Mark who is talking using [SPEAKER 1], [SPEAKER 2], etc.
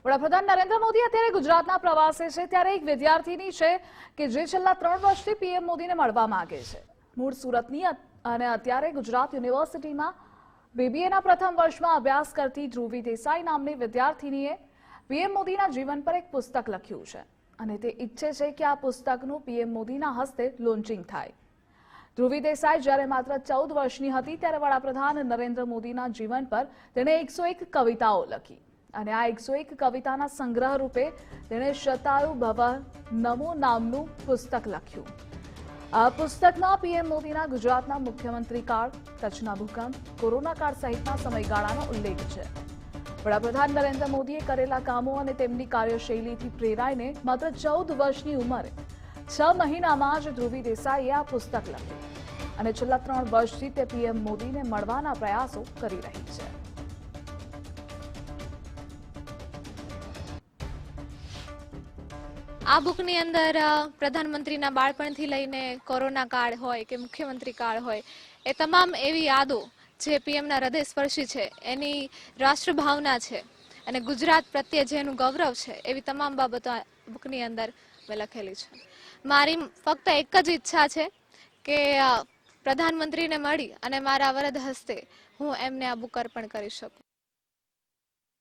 [SPEAKER 1] વડાપ્રધાન નરેન્દ્ર મોદી અત્યારે ગુજરાતના પ્રવાસે છે, ત્યારે એક વિદ્યાર્થીની છે કે જે છેલ્લા 3 વર્ષથી પીએમ મોદીને મળવા માંગે છે. મૂળ સુરતની અને અત્યારે ગુજરાત યુનિવર્સિટીમાં બીબીએના પ્રથમ વર્ષમાં અભ્યાસ કરતી ધ્રુવી દેસાઈ નામની વિદ્યાર્થીનીએ પીએમ મોદીના જીવન પર એક પુસ્તક લખ્યું છે અને તે ઈચ્છે છે કે આ પુસ્તકનું પીએમ મોદીના હસ્તે લોન્ચિંગ થાય. ધ્રુવી દેસાઈ જ્યારે માત્ર 14 વર્ષની હતી ત્યારે વડાપ્રધાન નરેન્દ્ર મોદીના જીવન પર તેણે 101 કવિતાઓ લખી અને આ 101 કવિતાના સંગ્રહ રૂપે તેણે શતાયુ ભવ નમો નામનું પુસ્તક લખ્યું. આ પુસ્તકમાં પીએમ મોદીના ગુજરાતના મુખ્યમંત્રી કાળ, કચ્છના ભૂકંપ, કોરોના કાળ સહિતના સમયગાળાનો ઉલ્લેખ છે. વડાપ્રધાન નરેન્દ્ર મોદીએ કરેલા કામો અને તેમની કાર્યશૈલીથી પ્રેરાઈને માત્ર 14 વર્ષની ઉંમરે 6 મહિનામાં જ ધ્રુવી દેસાઈએ આ પુસ્તક લખ્યું અને છેલ્લા 3 વર્ષથી તે પીએમ મોદીને મળવાના પ્રયાસો કરી રહી છે.
[SPEAKER 2] આ બુકની અંદર પ્રધાનમંત્રીના બાળપણથી લઈને કોરોના કાળ હોય કે મુખ્યમંત્રી કાળ હોય, એ તમામ એવી યાદો જે પીએમના હૃદયસ્પર્શી છે, એની રાષ્ટ્રભાવના છે અને ગુજરાત પ્રત્યે જેનું ગૌરવ છે, એવી તમામ બાબતો આ બુકની અંદર મેં લખેલી છે. મારી ફક્ત એક જ ઈચ્છા છે કે પ્રધાનમંત્રીને મળી અને મારા વરદ હસ્તે હું એમને આ બુક અર્પણ કરી શકું.